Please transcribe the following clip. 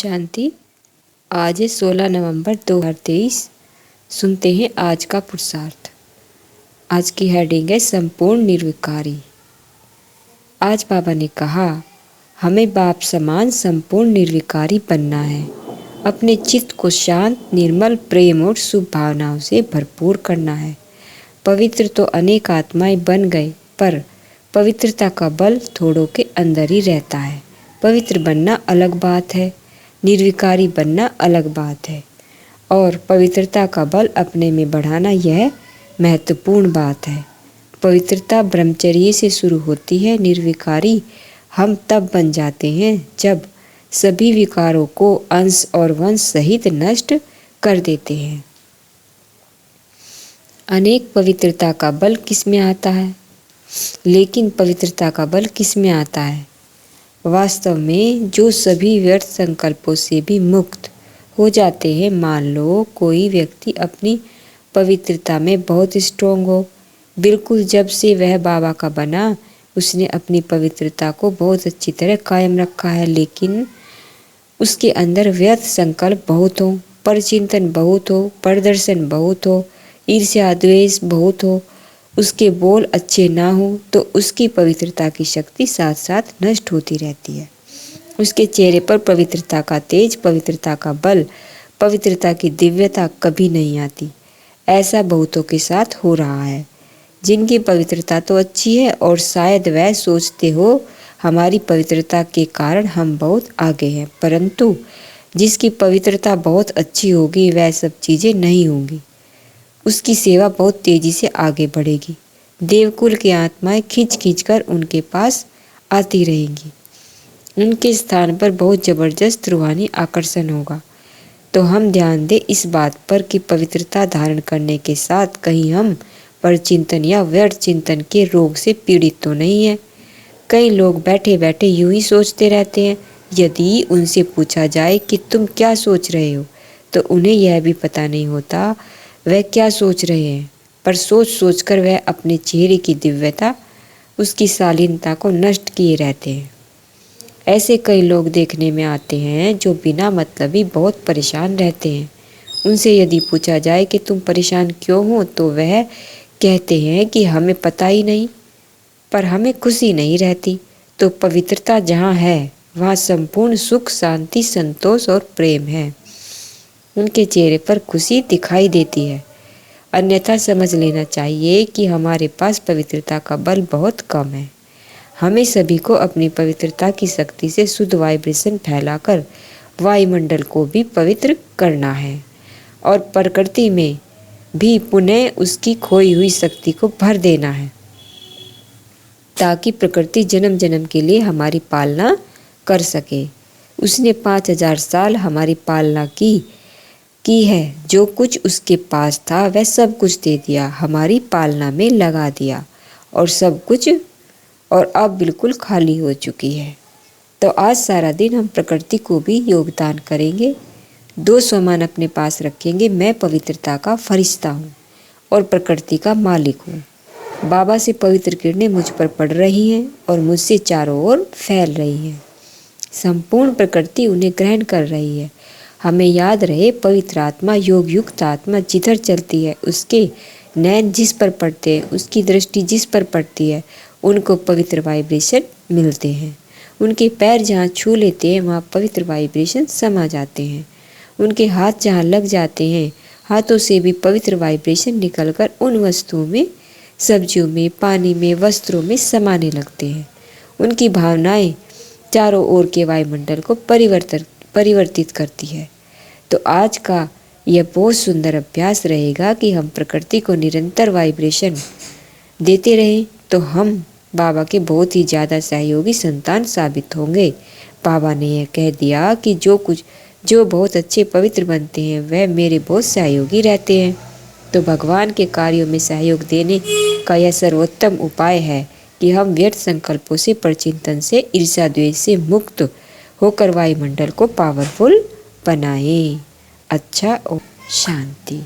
शांति। आज है 16 नवंबर 2023। सुनते हैं आज का पुरुषार्थ। आज की हेडिंग है संपूर्ण निर्विकारी। आज बाबा ने कहा, हमें बाप समान संपूर्ण निर्विकारी बनना है। अपने चित्त को शांत, निर्मल, प्रेम और शुभ भावनाओं से भरपूर करना है। पवित्र तो अनेक आत्माएं बन गए, पर पवित्रता का बल थोड़ों के अंदर ही रहता है। पवित्र बनना अलग बात है, निर्विकारी बनना अलग बात है, और पवित्रता का बल अपने में बढ़ाना यह महत्वपूर्ण बात है। पवित्रता ब्रह्मचर्य से शुरू होती है। निर्विकारी हम तब बन जाते हैं जब सभी विकारों को अंश और वंश सहित नष्ट कर देते हैं। अनेक पवित्रता का बल किस में आता है? लेकिन पवित्रता का बल किस में आता है? वास्तव में जो सभी व्यर्थ संकल्पों से भी मुक्त हो जाते हैं। मान लो कोई व्यक्ति अपनी पवित्रता में बहुत स्ट्रोंग हो, बिल्कुल जब से वह बाबा का बना उसने अपनी पवित्रता को बहुत अच्छी तरह कायम रखा है, लेकिन उसके अंदर व्यर्थ संकल्प बहुत हो, परचिंतन बहुत हो, प्रदर्शन बहुत हो, ईर्ष्या द्वेष बहुत हो, उसके बोल अच्छे ना हो, तो उसकी पवित्रता की शक्ति साथ साथ नष्ट होती रहती है। उसके चेहरे पर पवित्रता का तेज, पवित्रता का बल, पवित्रता की दिव्यता कभी नहीं आती। ऐसा बहुतों के साथ हो रहा है, जिनकी पवित्रता तो अच्छी है और शायद वह सोचते हो हमारी पवित्रता के कारण हम बहुत आगे हैं, परंतु जिसकी पवित्रता बहुत अच्छी होगी वह सब चीज़ें नहीं होंगी। उसकी सेवा बहुत तेजी से आगे बढ़ेगी। देवकुल की आत्माएं खींच खींच कर उनके पास आती रहेंगी। उनके स्थान पर बहुत जबरदस्त रूहानी आकर्षण होगा। तो हम ध्यान दें इस बात पर कि पवित्रता धारण करने के साथ कहीं हम परचिंतन या व्यर्थ चिंतन के रोग से पीड़ित तो नहीं है। कई लोग बैठे बैठे यूं ही सोचते रहते हैं। यदि उनसे पूछा जाए कि तुम क्या सोच रहे हो, तो उन्हें यह भी पता नहीं होता वह क्या सोच रहे हैं, पर सोच सोच कर वह अपने चेहरे की दिव्यता, उसकी शालीनता को नष्ट किए रहते हैं। ऐसे कई लोग देखने में आते हैं जो बिना मतलब ही बहुत परेशान रहते हैं। उनसे यदि पूछा जाए कि तुम परेशान क्यों हो, तो वह कहते हैं कि हमें पता ही नहीं, पर हमें खुशी नहीं रहती। तो पवित्रता जहाँ है वहाँ संपूर्ण सुख, शांति, संतोष और प्रेम है। उनके चेहरे पर खुशी दिखाई देती है। अन्यथा समझ लेना चाहिए कि हमारे पास पवित्रता का बल बहुत कम है। हमें सभी को अपनी पवित्रता की शक्ति से शुद्ध वाइब्रेशन फैलाकर वायुमंडल को भी पवित्र करना है और प्रकृति में भी पुनः उसकी खोई हुई शक्ति को भर देना है, ताकि प्रकृति जन्म जन्म के लिए हमारी पालना कर सके। उसने 5000 साल हमारी पालना की है। जो कुछ उसके पास था वह सब कुछ दे दिया, हमारी पालना में लगा दिया, और सब कुछ और अब बिल्कुल खाली हो चुकी है। तो आज सारा दिन हम प्रकृति को भी योगदान करेंगे। 2 स्वमान अपने पास रखेंगे। मैं पवित्रता का फरिश्ता हूँ और प्रकृति का मालिक हूँ। बाबा से पवित्र किरणें मुझ पर पड़ रही हैं और मुझसे चारों ओर फैल रही हैं। संपूर्ण प्रकृति उन्हें ग्रहण कर रही है। हमें याद रहे, पवित्र आत्मा, योग युक्त आत्मा जिधर चलती है उसके नैन जिस पर पड़ते हैं, उसकी दृष्टि जिस पर पड़ती है, उनको पवित्र वाइब्रेशन मिलते हैं। उनके पैर जहाँ छू लेते हैं वहाँ पवित्र वाइब्रेशन समा जाते हैं। उनके हाथ जहाँ लग जाते हैं, हाथों से भी पवित्र वाइब्रेशन निकलकर उन वस्तुओं में, सब्जियों में, पानी में, वस्त्रों में समाने लगते हैं। उनकी भावनाएं चारों ओर के वायुमंडल को परिवर्तित करती है। तो आज का यह बहुत सुंदर अभ्यास रहेगा कि हम प्रकृति को निरंतर वाइब्रेशन देते रहें, तो हम बाबा के बहुत ही ज़्यादा सहयोगी संतान साबित होंगे। बाबा ने यह कह दिया कि जो बहुत अच्छे पवित्र बनते हैं वह मेरे बहुत सहयोगी रहते हैं। तो भगवान के कार्यों में सहयोग देने का यह सर्वोत्तम उपाय है कि हम व्यर्थ संकल्पों से, परचिंतन से, ईर्ष्या द्वेष से मुक्त होकर वायुमंडल को पावरफुल बनाएं। अच्छा और शांति।